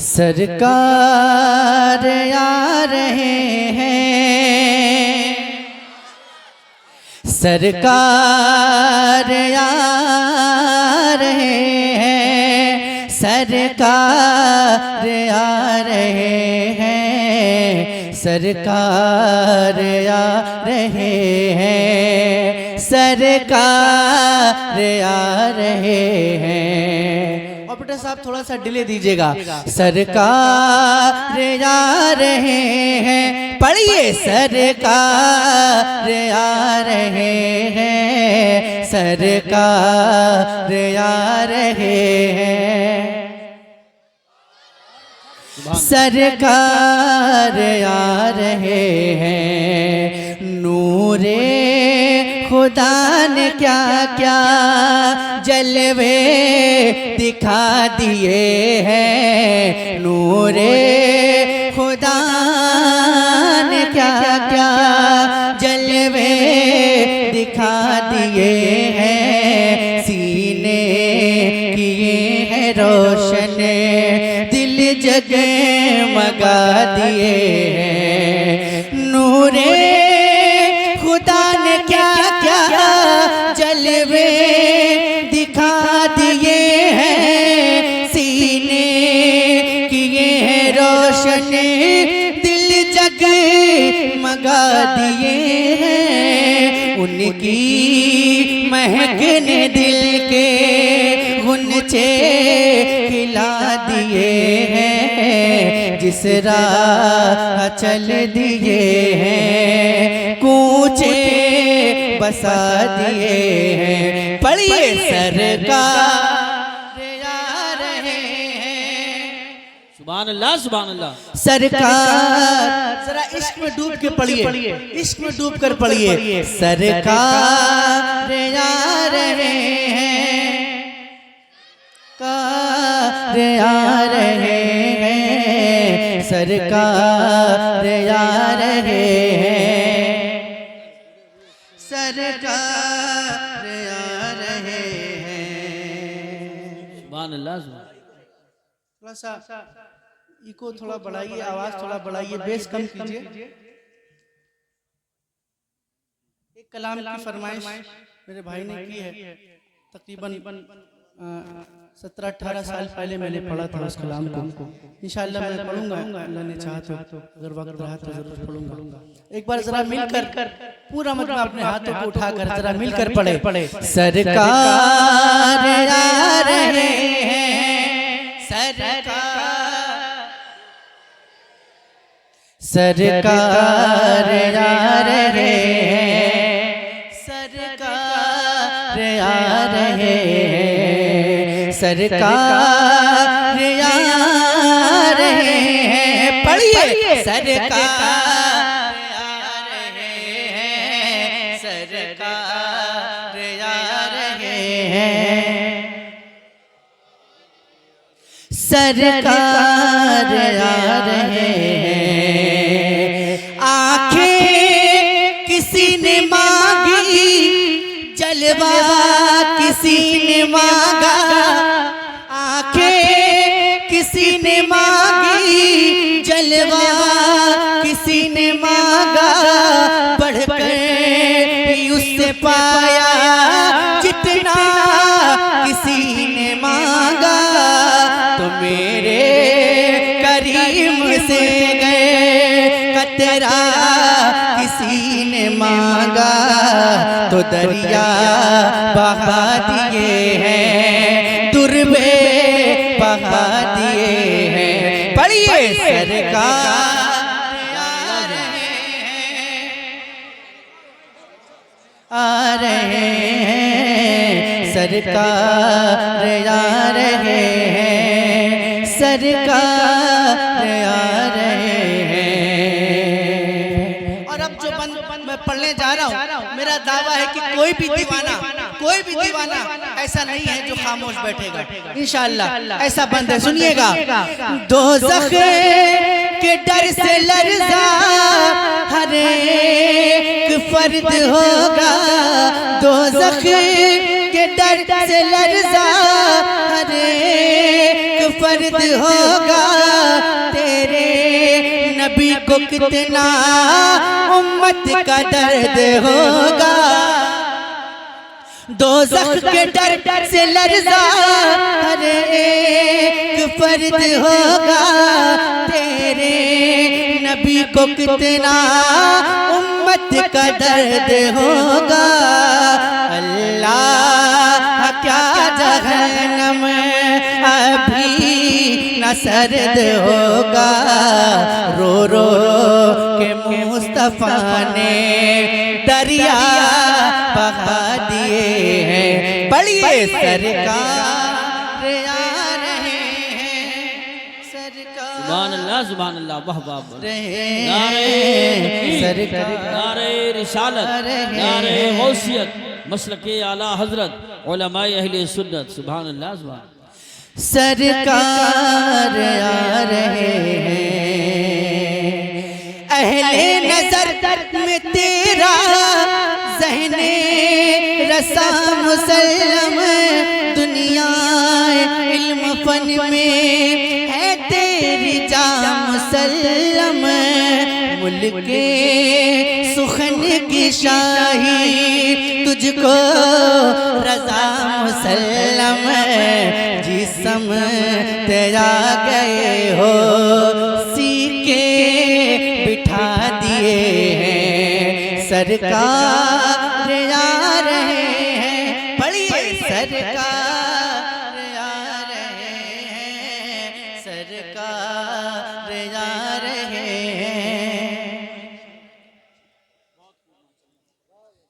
सरकार आ रहे हैं, सरकार आ रहे हैं, सरकार आ रहे हैं, सरकार आ रहे हैं, सरकार आ रहे हैं। ऑपरेटर साहब थोड़ा सा डिले दीजिएगा। सरकार आ रहे हैं, पढ़िए सरकार आ रहे हैं, सरकार आ रहे हैं, सरकार आ रहे हैं। नूरे खुदा ने क्या क्या जलवे दिखा दिए हैं, नूरे खुदा ने क्या क्या जलवे दिखा दिए हैं। सीने किए हैं रोशन, दिल जगमगा दिए हैं। नूरे खुदा ने क्या क्या जलवे दिखा दिए हैं, सीने किए हैं रोशन, दिल जगमगा दिए हैं। उनकी महक ने दिल के गुंचे खिला दिए हैं, जिस राह चल दिए हैं कूचे बसा दिए हैं। पढ़िए सरकार आ रहे हैं, सुभान अल्लाह सुभान अल्लाह। सरकार जरा इश्क में डूब के पढ़िए, इश्क में डूब कर पढ़िए। सरकार आ रहे हैं, कार आ रहे हैं, सरकार आ रहे हैं, सरकार आ रहे हैं। सुभान अल्लाह सुभान। थोड़ा सा इको थोड़ा बढ़ाइए, आवाज थोड़ा बढ़ाइए, बेस कम कीजिए। एक कलाम की फरमाइश मेरे भाई ने की है, तकरीबन 17-18 साल पहले मैंने पढ़ा था उस कलाम को। इंशाअल्लाह मैं पढ़ूंगा, अल्लाह ने चाहा तो, अगर वक्त रहा तो जरूर पढ़ूंगा। एक बार जरा मिलकर पूरा मतलब अपने हाथों को उठाकर जरा मिलकर पढ़े। सरकार आ रहे हैं, सरकार आ रहे हैं, सरकार आ रहे हैं, सरकार आ रहे हैं। पढ़िए सरकार आ रहे हैं, सरकार आ रहे हैं, सरकार आ रहे हैं। आंखें किसी ने मांगी, जलवा किसी ने मांगा, आंखें किसी ने मांगी, जलवा किसी ने मांगा, बढ़कर भी उससे पाया जितना किसी ने मांगा। तो मेरे करीम से गए कतरा किसी ने मांगा, तो दरिया बहा दिए हैं, दुर्बे बहा दिए हैं। पढ़िए सरकार आ रहे हैं, सरकार आ रहे हैं, सरकार आ रहे हैं। और अब जो बंद मैं पढ़ने जा रहा हूँ, मेरा दावा है कि कोई भी दीवाना ऐसा नहीं है जो खामोश बैठेगा। इंशाअल्लाह ऐसा बंद है, सुनिएगा। दोज़ख के डर से लर्ज़ा हर एक फर्द होगा, दोज़ख के डर से लर्ज़ा हर एक फर्द होगा। को कितना उम्मत का दर्द होगा, दोज़ख के डर से लर्ज़ा हर एक फर्द होगा। तेरे नबी को कितना उम्मत का दर्द होगा। अल्लाह क्या जहन्नम अभी न सर्द होगा, रो रो के मुस्तफ़ा ने दरिया बहा दिए हैं। पढ़िए सरकार आ रहे हैं, सरकार सुभान अल्लाह सुभान अल्लाह, वाह वाह वाह। रहे नारे तकबीर, सरकार नारे रिसालत, नारे गौसियत, मसलके आला हजरत उलमाए अहले सुन्नत। सुभान अल्लाह सुभान। सरकार आ रहे हैं, अहले नजर में तेरा ज़हने रसा मुसल्लम, दुनिया इल्म फन में है तेरी जा मुसल्लम। मुल्के सुखन की शाही तुझको रजा मुसल्लम, जिसम तेरा गए हो सीके बिठा दिए हैं। सरकार आ रहे हैं, पढ़िए सरकार आ रहे हैं, सरकार आ रहे हैं,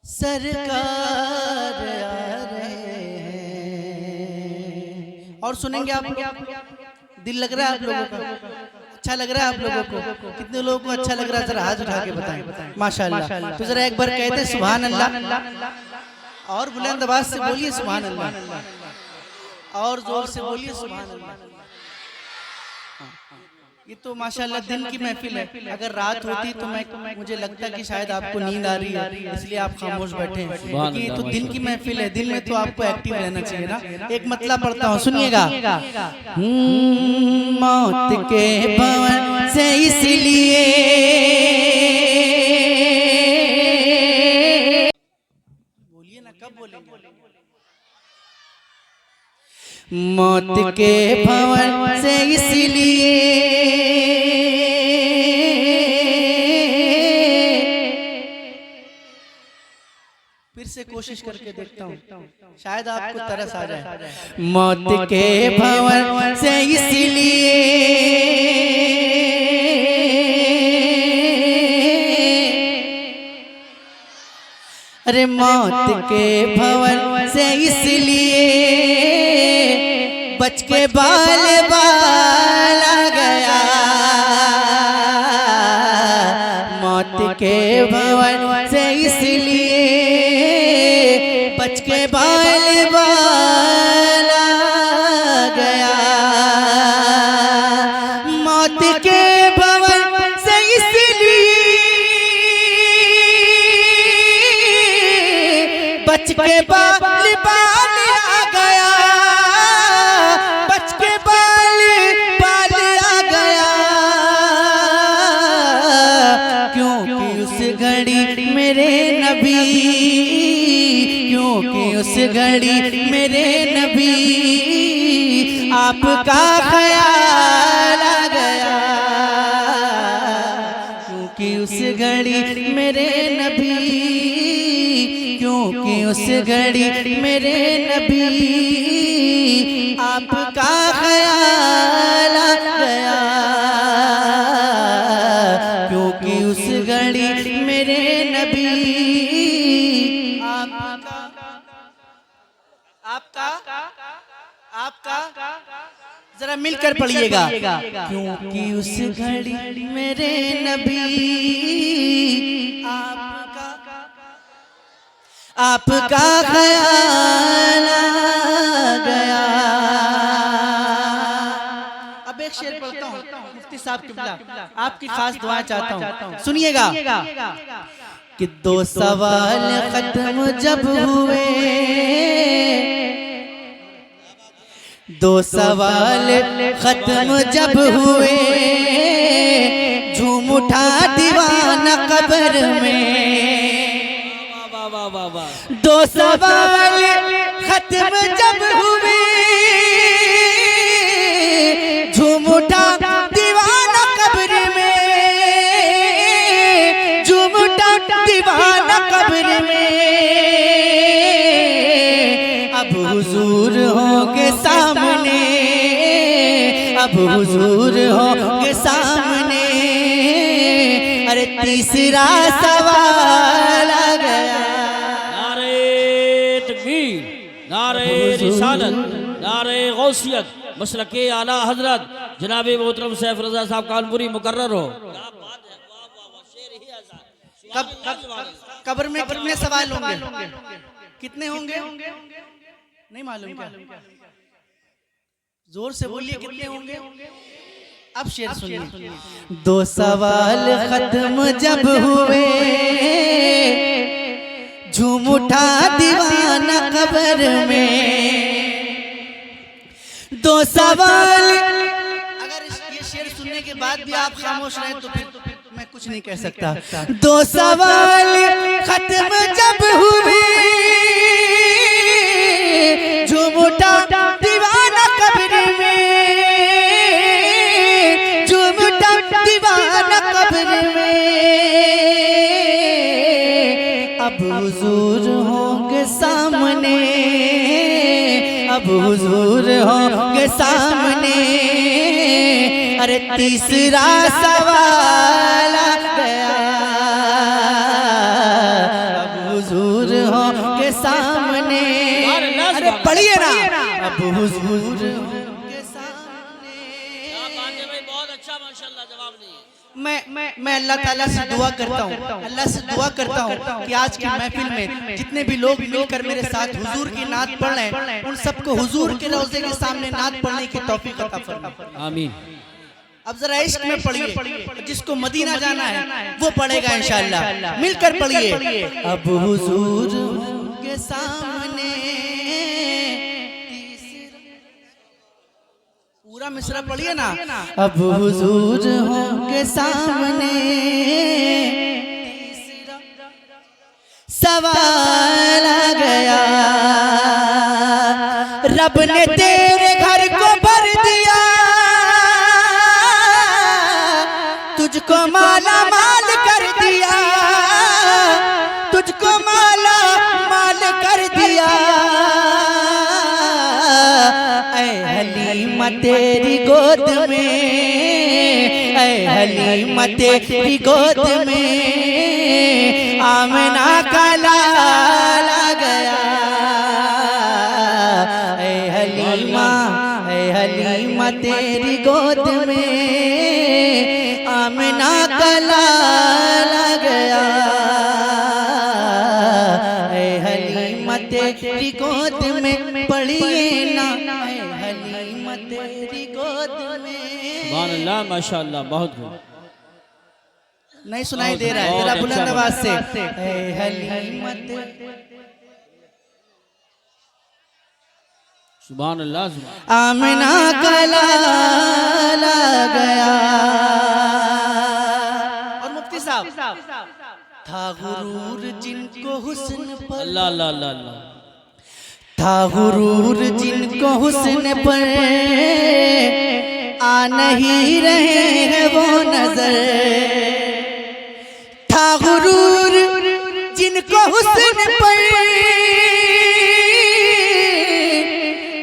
सरकार आ रहे हैं। और सुनेंगे आप, दिल लग रहा है आप लोगों का, अच्छा लग रहा है आप लोगों को? कितने लोगों को अच्छा लग रहा है जरा हाथ उठा के बताएं। माशाअल्लाह। तो जरा एक बार कहते सुभान अल्लाह, और बुलंद आवाज से बोलिए सुभान अल्लाह, और जोर से बोलिए सुभान अल्लाह। ये तो माशाअल्लाह दिन की महफिल है, अगर रात होती तो मुझे लगता कि शायद आपको नींद आ रही है, इसलिए आप खामोश बैठे हैं। क्योंकि ये तो दिन की महफिल है, दिन में तो आपको एक्टिव रहना चाहिए ना। एक मतलब पढ़ता हूँ, सुनिएगा। मौत के भवन से इसलिए बोलिए ना, कब बोलेंगे? मौत के भवन से इसलिए फिर से कोशिश करके देखता हूँ, शायद आपको तरस आ जाए। मौत के भवन से इसलिए अरे मौत के भवन से इसलिए बच के बाल बाल आ गया। मौत के भवन से इसलिए बच के बाल बाल आ गया। मौत के भवन से इसलिए बच के बाल बाल आ गया, बच के बाल बाल आ गया। क्योंकि उस घड़ी मेरे नबी, क्योंकि उस घड़ी मेरे नबी आपका ख्याल आ गया। क्योंकि उस घड़ी मेरे नबी, क्योंकि उस घड़ी मेरे नबी आपका ख्याल आ गया। क्योंकि उस घड़ी मेरे नबी आपका जरा मिलकर पढ़िएगा। क्योंकि उस घड़ी मेरे नबी आपका ख्याल आ गया। अब एक शेर पढ़ता हूँ मुफ्ती साहब किबला, आपकी खास दुआएं चाहता हूँ, सुनिएगा। कि दो सवाल खत्म जब हुए, दो सवाल खत्म जब हुए, झूम झूम उठा दीवाना कब्र में। वाह वाह वाह वाह। दो सवाल खत्म जब हुए, झूम उठा दीवाना कब्र में, झूम उठा दीवाना कब्र में। अब हुजूर होंगे सामने, अब हुजूर होंगे सामने। अरे तीसरा सवाल आ गया। नारे तकबीर, नारे रिसालत, नारे गौसियत, मसलके आला हजरत जनाब मोहतरम सैफ रजा साहब कानपुरी मुकर्रर हो। कब्र में कितने सवाल होंगे? कितने होंगे? नहीं मालूम क्या? जोर से बोलिए, कितने होंगे? अब शेर सुनिए। दो सवाल खत्म जब हुए, झूम उठा दीवाना कब्र में। दो सवाल, अगर ये शेर सुनने के बाद भी आप खामोश रहे तो फिर मैं कुछ नहीं कह सकता। दो सवाल खत्म जब हुए, झूम उठा दीवाना कब्र में, झूम उठा दीवाना कब्र में। अब हुजूर होंगे सामने, अब हुजूर होंगे सामने। अरे तीसरा सवाल आ गया। अब हुजूर होंगे सामने। अरे पढ़िए ना। अब हुजूर होंगे सामने। बहुत अच्छा माशाल्लाह, जवाब नहीं है। मैं अल्लाह ताला से दुआ करता हूँ, अल्लाह से दुआ करता हूँ कि आज की महफिल में जितने भी लोग मिलकर मेरे साथ हुजूर की नात पढ़ रहे हैं, उन सबको हुजूर के रोज़े के सामने नात पढ़ने की तौफीक अता फरमाए। आमीन। अब जरा इश्क में पढ़िए, जिसको मदीना जाना है वो पढ़ेगा इंशाअल्लाह। मिलकर पढ़िए। अब हुजूर के सामने, पूरा मिसरा पढ़िए ना। अब हुजूर होंगे सामने, सवाल आ गया। रब ने तेरे घर को भर दिया, तुझको माला माल कर दिया, तुझको माला माल कर दिया। ऐ हलीमा तेरी गोद में, ऐ हलीमा तेरी गोद में आमना का लाल आ गया। ऐ हलीमा तेरी गोद में आमना का लाल आ गया। ऐ हलीमा तेरी गोद में पढ़िए ना, ऐ हलीमा तेरी गोद में। सुभान अल्लाह, माशाअल्लाह, बहुत खूब। नहीं सुनाई दे रहा है, जरा बुलंद आवाज से। ऐ हलीमा सुभान अल्लाह, सुभान। आमना का लाल आ गया। और मुफ्ती साहब, था गुरूर जिनको हुस्न पर, अल्लाह अल्लाह अल्लाह अल्लाह। था गुरूर जिनको हुस्न पर आ नहीं रहे हैं वो नजर। था गुरूर जिनको हुस्न पर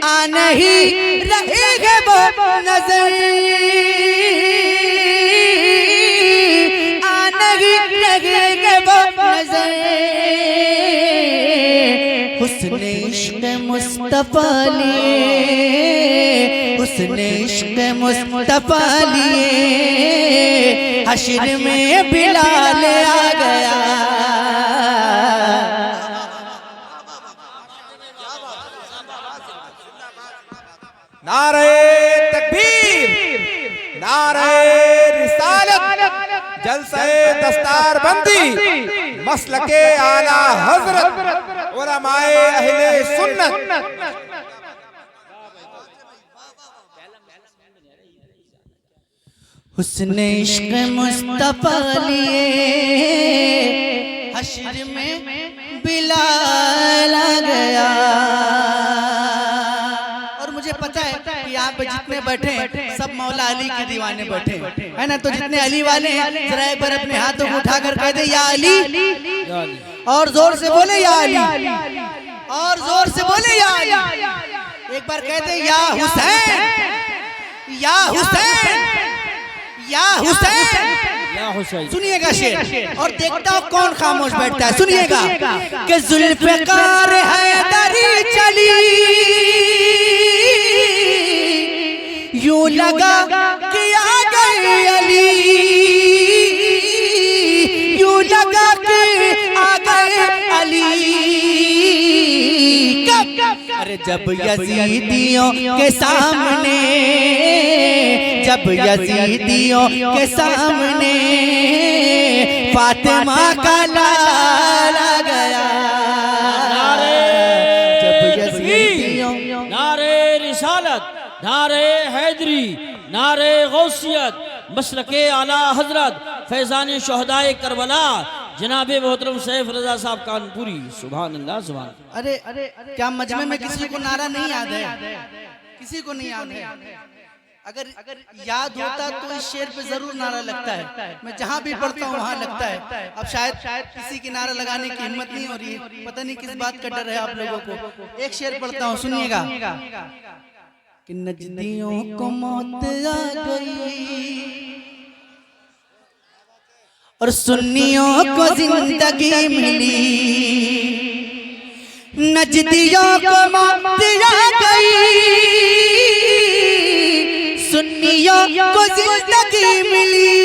आ नहीं रहे हैं वो नजर, आ नहीं रहे हैं वो नजर। हुस्न इश्क मुस्तफा लिए, हुस्न इश्क मुस्तफा लिए हश्र में बिलाल आ गया। नारे तकबीर, नारे रिसालत, जलसे दस्तार बंदी, मसलके आला हजरत, उलमाए अहले सुन्नत। हुस्न इश्क मुस्तफा लिए हश्र में बिलाल आ गया। और मुझे पता है कि यहाँ पे जितने बैठे हैं सब मौला अली के दीवाने बैठे हैं, है ना। तो जितने अली वाले हैं जरा एक बार अपने हाथों को उठाकर कह दे या अली, और जोर से बोले या अली, और जोर से बोले या अली। एक बार कह दे या हुसैन, या हुसैन, या हुसैन, या हुसैन। सुनिएगा शेर और देखता हूँ कौन खामोश बैठता है। सुनिएगा कि जुल्फ़िकार हैदरी चली, यूं लगा कि आ गए अली, यूं लगा कि आ गए अली। अरे जब यजीदियों के सामने, जब यजीदियों के सामने फातिमा का लाल आ गया। जब यजीदियों, नारे रिसालत, नारे हैदरी, नारे गौसियत, मसलके आला हजरत फैजान शहदाए करबला जनाब मोहतरम सैफ रजा साहब कानपुरी। सुभान अल्लाह, सुभान। अरे क्या मजमे में किसी को नारा नहीं याद है? किसी को नहीं याद है? अगर याद होता तो इस शेर पे जरूर नारा लगता है। मैं जहाँ भी पढ़ता हूँ वहाँ लगता है। अब शायद किसी की नारा लगाने की हिम्मत नहीं हो रही है, पता नहीं किस बात का डर है आप लोगों को। एक शेर पढ़ता हूँ, सुनिएगा कि नजदियों को मौत आ गई और सुन्नियों को जिंदगी मिली, नजदियों को मौत आ गई, सुन्नियों को जिंदगी मिली,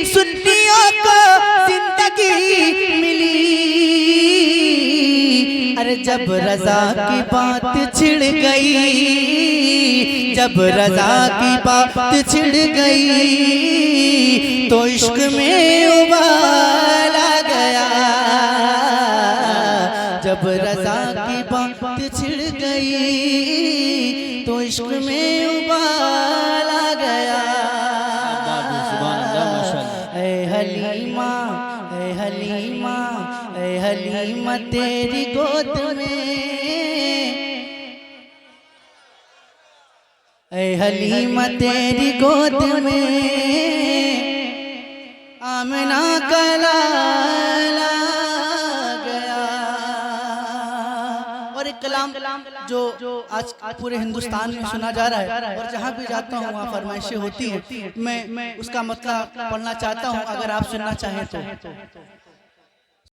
सुन्नियों को जिंदगी मिली। अरे जब रजा की बात छिड़ गई, जब रजा की बात छिड़ गई तो इश्क में उबाल आ गया। जब रजा की बात छिड़ गई तो इश्क में उबाल आ गया। ऐ हलीमा, ऐ हलीमा, ऐ हलीमा तेरी गोद में, ऐ हलीमा तेरी गोद में आमना का लाला गया। और एक कलाम जो आज पूरे हिंदुस्तान में सुना जा रहा है और जहाँ भी जाता हूँ वहाँ फरमाइशें होती हैं, मैं उसका मतलब पढ़ना चाहता हूँ, अगर आप सुनना चाहें तो।